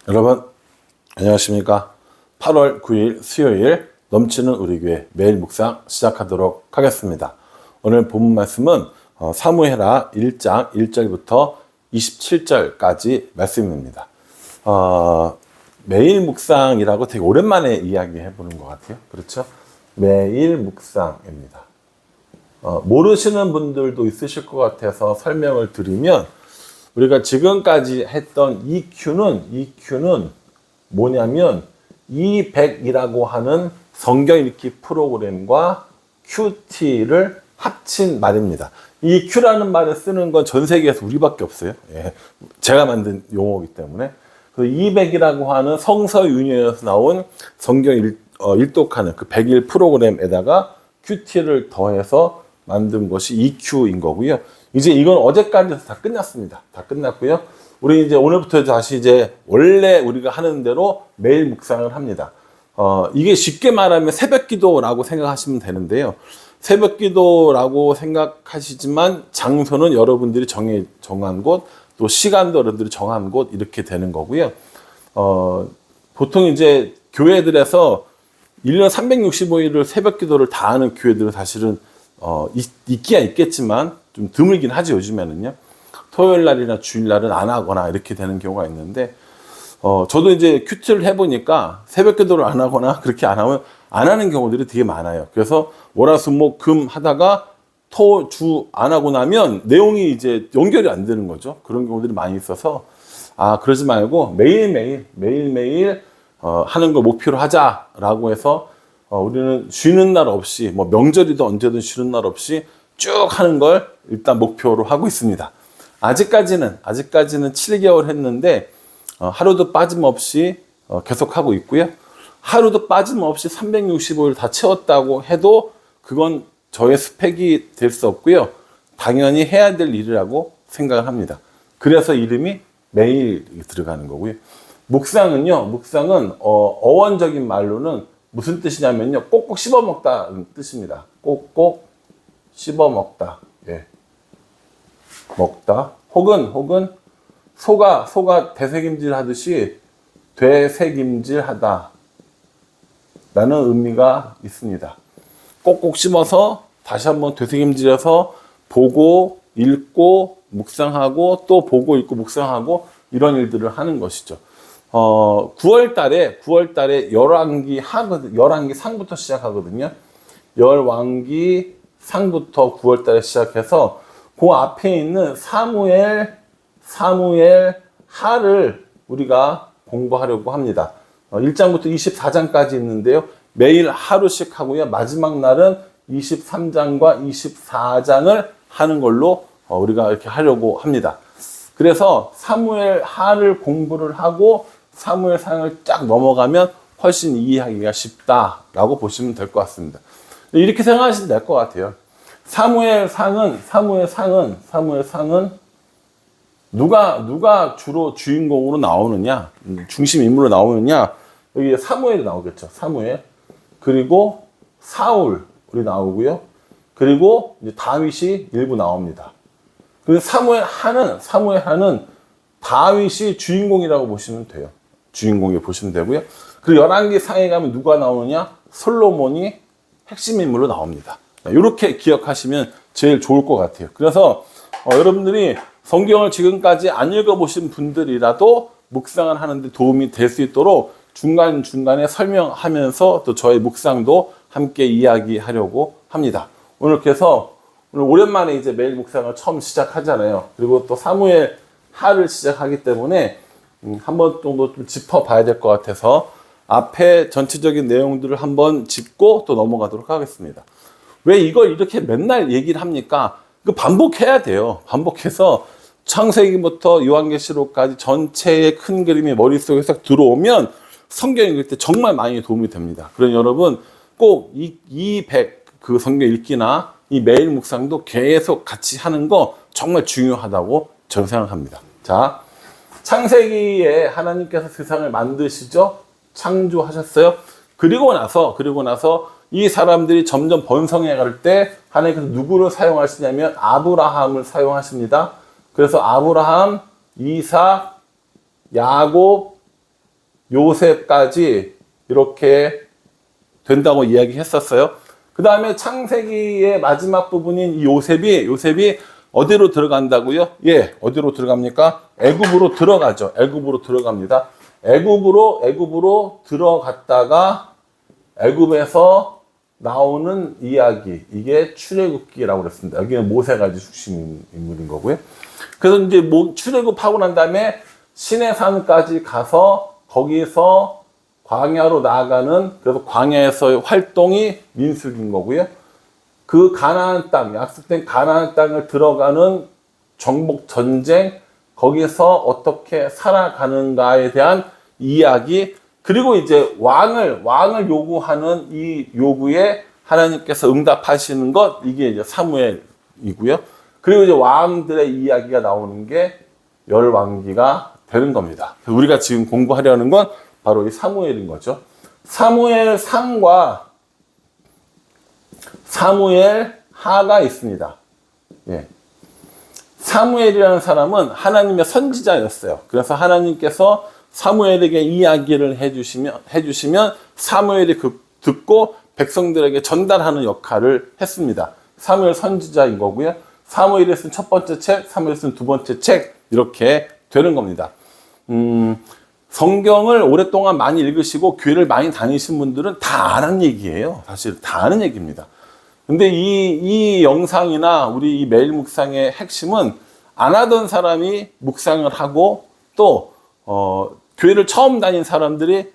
여러분 안녕하십니까. 8월 9일 수요일 넘치는 우리 교회 매일 묵상 시작하도록 하겠습니다. 오늘 본문 말씀은 사무엘하 1장 1절부터 27절까지 말씀입니다. 매일 묵상이라고 되게 오랜만에 이야기해 보는 것 같아요. 그렇죠? 매일 묵상입니다. 모르시는 분들도 있으실 것 같아서 설명을 드리면, 우리가 지금까지 했던 EQ는 뭐냐면 E100이라고 하는 성경 읽기 프로그램과 QT를 합친 말입니다. 이 Q라는 말을 쓰는 건 전 세계에서 우리밖에 없어요. 예, 제가 만든 용어이기 때문에. 그 E100이라고 하는 성서윤회에서 나온 성경 일독하는 그 100일 프로그램에다가 QT를 더해서 만든 것이 EQ인 거고요. 이제 이건 어제까지 다 끝났습니다. 다 끝났고요. 우리 이제 오늘부터 다시 이제 원래 우리가 하는 대로 매일 묵상을 합니다. 이게 쉽게 말하면 새벽 기도라고 생각하시면 되는데요. 새벽 기도라고 생각하시지만 장소는 여러분들이 정한 곳, 또 시간도 여러분들이 정한 곳 이렇게 되는 거고요. 보통 이제 교회들에서 1년 365일을 새벽 기도를 다 하는 교회들은 사실은 있기야 있겠지만 좀 드물긴 하죠. 요즘에는요. 토요일 날이나 주일 날은 안 하거나 이렇게 되는 경우가 있는데, 저도 이제 큐티를 해보니까 새벽 기도를 안 하거나 그렇게 안 하면 안 하는 경우들이 되게 많아요. 그래서 월화수목금 하다가 토, 주 안 하고 나면 내용이 이제 연결이 안 되는 거죠. 그런 경우들이 많이 있어서, 그러지 말고 매일매일 하는 걸 목표로 하자라고 해서 우리는 쉬는 날 없이, 뭐 명절이든 언제든 쉬는 날 없이 쭉 하는 걸 일단 목표로 하고 있습니다. 아직까지는 7개월 했는데 하루도 빠짐없이 계속 하고 있고요. 하루도 빠짐없이 365일 다 채웠다고 해도 그건 저의 스펙이 될 수 없고요. 당연히 해야 될 일이라고 생각을 합니다. 그래서 이름이 매일 들어가는 거고요. 묵상은 어원적인 말로는 무슨 뜻이냐면요, 꼭꼭 씹어 먹다는 뜻입니다. 꼭꼭 씹어 먹다. 예. 먹다. 혹은 소가 되새김질 하듯이 되새김질 하다 라는 의미가 있습니다. 꼭꼭 씹어서 다시 한번 되새김질해서 보고 읽고 묵상하고 또 보고 읽고 묵상하고 이런 일들을 하는 것이죠. 9월 달에 열왕기 상부터 시작하거든요. 열왕기 상부터 9월 달에 시작해서 그 앞에 있는 사무엘 하를 우리가 공부하려고 합니다. 1장부터 24장까지 있는데요. 매일 하루씩 하고요. 마지막 날은 23장과 24장을 하는 걸로 우리가 이렇게 하려고 합니다. 그래서 사무엘 하를 공부를 하고 사무엘 상을 쫙 넘어가면 훨씬 이해하기가 쉽다라고 보시면 될 것 같습니다. 이렇게 생각하시면 될 것 같아요. 사무엘 상은 누가 주로 주인공으로 나오느냐, 중심 인물로 나오느냐, 여기 사무엘이 나오겠죠. 사무엘. 그리고 사울이 나오고요. 그리고 이제 다윗이 일부 나옵니다. 그리고 사무엘 하는 다윗이 주인공이라고 보시면 돼요. 주인공이 보시면 되고요. 그리고 열왕기 상에 가면 누가 나오느냐? 솔로몬이 핵심 인물로 나옵니다. 이렇게 기억하시면 제일 좋을 것 같아요. 그래서 여러분들이 성경을 지금까지 안 읽어보신 분들이라도 묵상을 하는데 도움이 될 수 있도록 중간중간에 설명하면서 또 저의 묵상도 함께 이야기하려고 합니다. 오늘 오랜만에 이제 매일 묵상을 처음 시작하잖아요. 그리고 또 사무엘 하를 시작하기 때문에 한번 정도 좀 짚어봐야 될 것 같아서 앞에 전체적인 내용들을 한번 짚고 또 넘어가도록 하겠습니다. 왜 이걸 이렇게 맨날 얘기를 합니까? 그 반복해야 돼요. 반복해서 창세기부터 요한계시록까지 전체의 큰 그림이 머릿속에 싹 들어오면 성경 읽을 때 정말 많이 도움이 됩니다. 그러니 여러분 꼭 이 100 그 성경 읽기나 이 매일 묵상도 계속 같이 하는 거 정말 중요하다고 저는 생각합니다. 자, 창세기에 하나님께서 세상을 만드시죠? 창조하셨어요. 그리고 나서 이 사람들이 점점 번성해 갈 때 하나님께서 누구를 사용하시냐면 아브라함을 사용하십니다. 그래서 아브라함, 이삭, 야곱, 요셉까지 이렇게 된다고 이야기했었어요. 그 다음에 창세기의 마지막 부분인 이 요셉이 어디로 들어간다고요? 예, 어디로 들어갑니까? 애굽으로 들어가죠. 애굽으로 들어갑니다. 애굽으로 들어갔다가 애굽에서 나오는 이야기, 이게 출애굽기라고 그랬습니다. 여기는 모세가 중심 인물인 거고요. 그래서 이제 출애굽하고 난 다음에 시내산까지 가서 거기서 광야로 나아가는, 그래서 광야에서의 활동이 민수기인 거고요. 그 가나안 땅, 약속된 가나안 땅을 들어가는 정복 전쟁, 거기서 어떻게 살아가는가에 대한 이야기, 그리고 이제 왕을 요구하는 이 요구에 하나님께서 응답하시는 것, 이게 이제 사무엘이고요. 그리고 이제 왕들의 이야기가 나오는 게 열왕기가 되는 겁니다. 우리가 지금 공부하려는 건 바로 이 사무엘인 거죠. 사무엘 상과 사무엘 하가 있습니다. 예. 사무엘이라는 사람은 하나님의 선지자였어요. 그래서 하나님께서 사무엘에게 이야기를 해주시면 사무엘이 듣고 백성들에게 전달하는 역할을 했습니다. 사무엘 선지자인 거고요. 사무엘이 쓴 첫 번째 책, 사무엘이 쓴 두 번째 책, 이렇게 되는 겁니다. 성경을 오랫동안 많이 읽으시고 교회를 많이 다니신 분들은 다 아는 얘기예요. 사실 다 아는 얘기입니다. 근데 이 영상이나 우리 이 매일 묵상의 핵심은 안 하던 사람이 묵상을 하고 또 교회를 처음 다닌 사람들이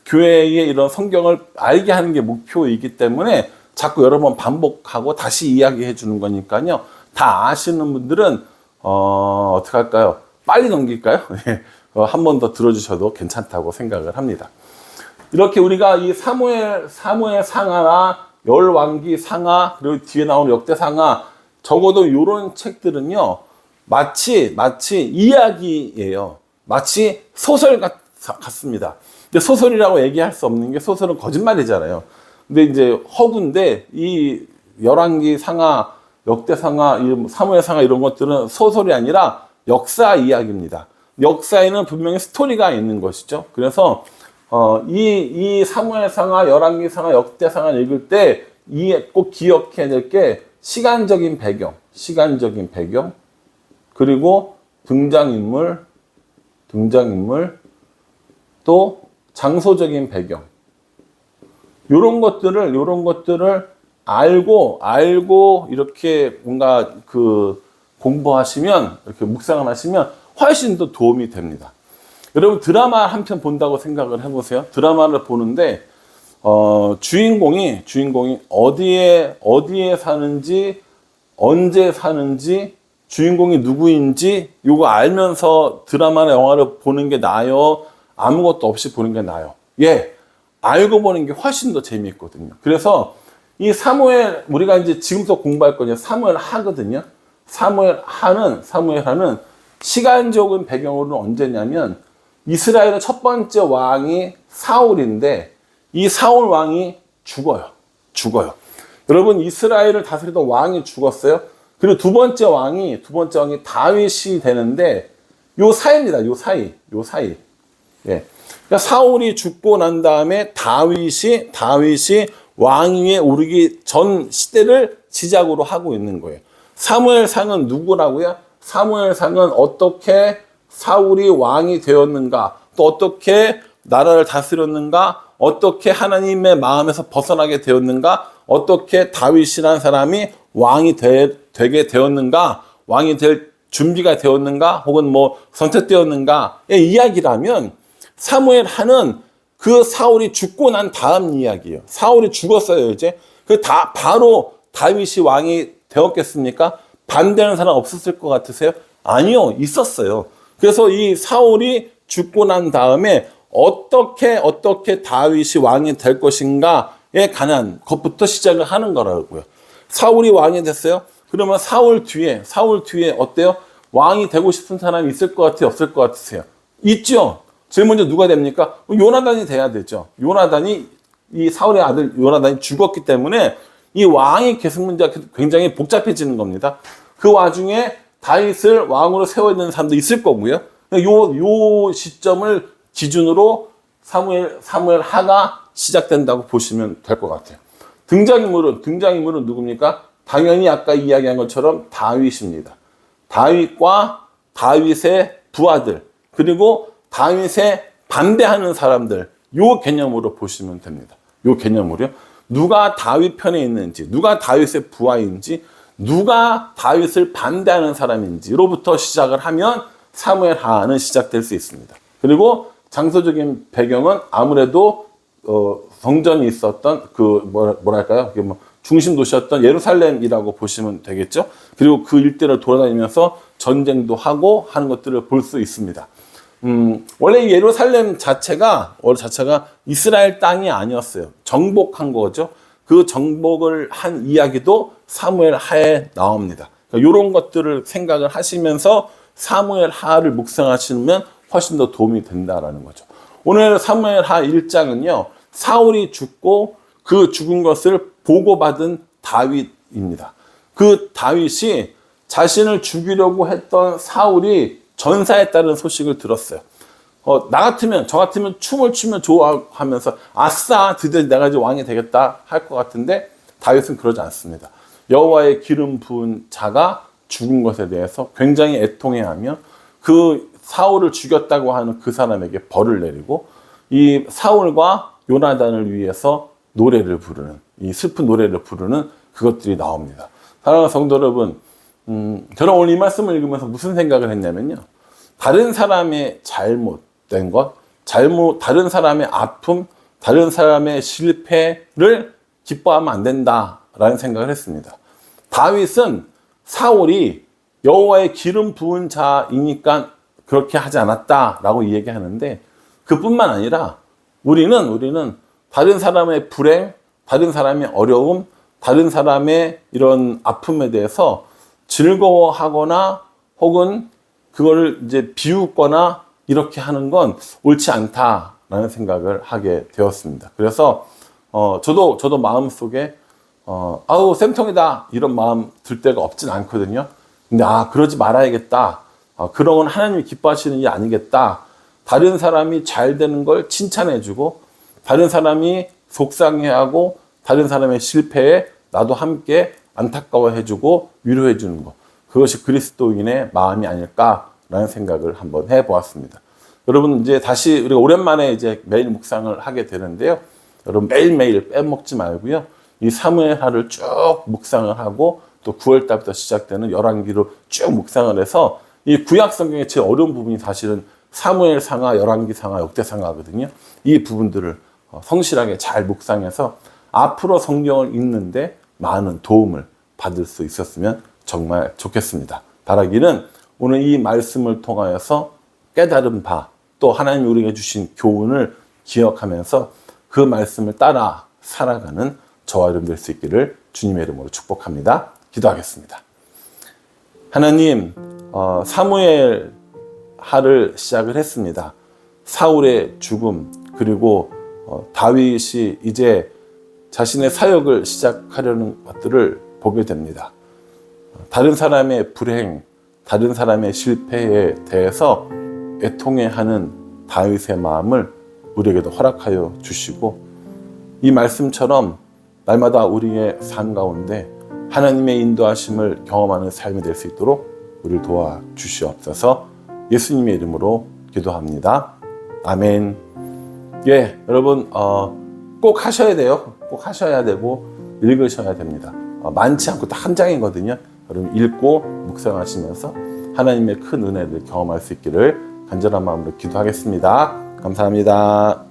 교회의 이런 성경을 알게 하는 게 목표이기 때문에 자꾸 여러 번 반복하고 다시 이야기해 주는 거니까요. 다 아시는 분들은 어떻게 할까요? 빨리 넘길까요? 한 번 더 들어주셔도 괜찮다고 생각을 합니다. 이렇게 우리가 이 사무엘 상하나 열왕기 상하, 그리고 뒤에 나오는 역대 상하, 적어도 이런 책들은요, 마치 이야기예요. 마치 소설 같습니다. 근데 소설이라고 얘기할 수 없는 게 소설은 거짓말이잖아요. 근데 이제 허구인데 이 열왕기 상하, 역대 상하, 사무엘 상하 이런 것들은 소설이 아니라 역사 이야기입니다. 역사에는 분명히 스토리가 있는 것이죠. 그래서 이 사무엘 상하, 열왕기 상하, 역대 상하 읽을 때 꼭 기억해야 될 게 시간적인 배경, 그리고 등장인물, 또 장소적인 배경. 요런 것들을 알고 이렇게 뭔가 공부하시면, 이렇게 묵상을 하시면 훨씬 더 도움이 됩니다. 여러분 드라마 한 편 본다고 생각을 해보세요. 드라마를 보는데 주인공이 어디에 사는지, 언제 사는지, 주인공이 누구인지 요거 알면서 드라마나 영화를 보는 게 나아요? 아무것도 없이 보는 게 나아요? 예, 알고 보는 게 훨씬 더 재미있거든요. 그래서 이 사무엘, 우리가 이제 지금부터 공부할 거냐, 사무엘 하거든요. 사무엘 하는 시간적인 배경으로는 언제냐면 이스라엘의 첫 번째 왕이 사울인데 이 사울 왕이 죽어요. 여러분 이스라엘을 다스리던 왕이 죽었어요. 그리고 두 번째 왕이 다윗이 되는데 요 사이입니다. 요 사이. 예. 그러니까 사울이 죽고 난 다음에 다윗이 왕위에 오르기 전 시대를 시작으로 하고 있는 거예요. 사무엘상은 누구라고요? 사무엘상은 어떻게 사울이 왕이 되었는가, 또 어떻게 나라를 다스렸는가, 어떻게 하나님의 마음에서 벗어나게 되었는가, 어떻게 다윗이라는 사람이 왕이 되게 되었는가, 왕이 될 준비가 되었는가, 혹은 선택되었는가의 이야기라면 사무엘 하는 그 사울이 죽고 난 다음 이야기예요. 사울이 죽었어요, 이제. 바로 다윗이 왕이 되었겠습니까? 반대하는 사람 없었을 것 같으세요? 아니요, 있었어요. 그래서 이 사울이 죽고 난 다음에 어떻게 다윗이 왕이 될 것인가에 관한 것부터 시작을 하는 거라고요. 사울이 왕이 됐어요? 그러면 사울 뒤에 어때요? 왕이 되고 싶은 사람이 있을 것 같아요? 없을 것 같으세요? 있죠? 제일 먼저 누가 됩니까? 요나단이 돼야 되죠. 이 사울의 아들 요나단이 죽었기 때문에 이 왕의 계승 문제가 굉장히 복잡해지는 겁니다. 그 와중에 다윗을 왕으로 세워야 되는 사람도 있을 거고요. 요 시점을 기준으로 사무엘 하가 시작된다고 보시면 될 것 같아요. 등장인물은 누굽니까? 당연히 아까 이야기한 것처럼 다윗입니다. 다윗과 다윗의 부하들, 그리고 다윗에 반대하는 사람들, 요 개념으로 보시면 됩니다. 요 개념으로요. 누가 다윗 편에 있는지, 누가 다윗의 부하인지, 누가 다윗을 반대하는 사람인지로부터 시작을 하면 사무엘하는 시작될 수 있습니다. 그리고 장소적인 배경은 아무래도 성전이 있었던 뭐랄까요? 중심 도시였던 예루살렘이라고 보시면 되겠죠. 그리고 그 일대를 돌아다니면서 전쟁도 하고 하는 것들을 볼 수 있습니다. 원래 예루살렘 자체가 이스라엘 땅이 아니었어요. 정복한 거죠. 그 정복을 한 이야기도 사무엘 하에 나옵니다. 그러니까 이런 것들을 생각을 하시면서 사무엘 하를 묵상하시면 훨씬 더 도움이 된다라는 거죠. 오늘 사무엘 하 1장은요. 사울이 죽고 그 죽은 것을 보고받은 다윗입니다. 그 다윗이 자신을 죽이려고 했던 사울이 전사했다는 소식을 들었어요. 저 같으면 춤을 추면 좋아하면서 아싸 드디어 내가 이제 왕이 되겠다 할 것 같은데 다윗은 그러지 않습니다. 여호와의 기름 부은 자가 죽은 것에 대해서 굉장히 애통해하며 그 사울을 죽였다고 하는 그 사람에게 벌을 내리고 이 사울과 요나단을 위해서 노래를 부르는, 이 슬픈 노래를 부르는 그것들이 나옵니다. 사랑하는 성도 여러분, 저는 오늘 이 말씀을 읽으면서 무슨 생각을 했냐면요. 다른 사람의 잘못된 것, 다른 사람의 아픔, 다른 사람의 실패를 기뻐하면 안 된다라는 생각을 했습니다. 다윗은 사울이 여호와의 기름 부은 자이니까 그렇게 하지 않았다라고 얘기하는데 그뿐만 아니라 우리는 다른 사람의 불행, 다른 사람의 어려움, 다른 사람의 이런 아픔에 대해서 즐거워하거나 혹은 그거를 이제 비웃거나 이렇게 하는 건 옳지 않다라는 생각을 하게 되었습니다. 그래서 저도 마음속에 아우 쌤통이다 이런 마음 들 때가 없진 않거든요. 근데 그러지 말아야겠다. 그런 건 하나님이 기뻐하시는 일이 아니겠다. 다른 사람이 잘 되는 걸 칭찬해주고 다른 사람이 속상해하고 다른 사람의 실패에 나도 함께 안타까워해주고 위로해주는 것. 그것이 그리스도인의 마음이 아닐까라는 생각을 한번 해보았습니다. 여러분 이제 다시 우리가 오랜만에 이제 매일 묵상을 하게 되는데요. 여러분 매일매일 빼먹지 말고요. 이 사무엘하를 쭉 묵상을 하고 또 9월 달부터 시작되는 열왕기로 쭉 묵상을 해서 이 구약 성경의 제일 어려운 부분이 사실은 사무엘상하, 열왕기상하, 역대상하거든요. 이 부분들을 성실하게 잘 묵상해서 앞으로 성경을 읽는데 많은 도움을 받을 수 있었으면 정말 좋겠습니다. 바라기는 오늘 이 말씀을 통하여서 깨달은 바, 또 하나님이 우리에게 주신 교훈을 기억하면서 그 말씀을 따라 살아가는 저와 여러분 될 수 있기를 주님의 이름으로 축복합니다. 기도하겠습니다. 하나님, 사무엘 하를 시작을 했습니다. 사울의 죽음, 그리고 다윗이 이제 자신의 사역을 시작하려는 것들을 보게 됩니다. 다른 사람의 불행, 다른 사람의 실패에 대해서 애통해하는 다윗의 마음을 우리에게도 허락하여 주시고 이 말씀처럼 날마다 우리의 삶 가운데 하나님의 인도하심을 경험하는 삶이 될 수 있도록 우리를 도와주시옵소서. 예수님의 이름으로 기도합니다. 아멘. 예, 여러분 꼭 하셔야 돼요. 꼭 하셔야 되고 읽으셔야 됩니다. 많지 않고 딱 한 장이거든요. 여러분 읽고 묵상하시면서 하나님의 큰 은혜를 경험할 수 있기를 간절한 마음으로 기도하겠습니다. 감사합니다.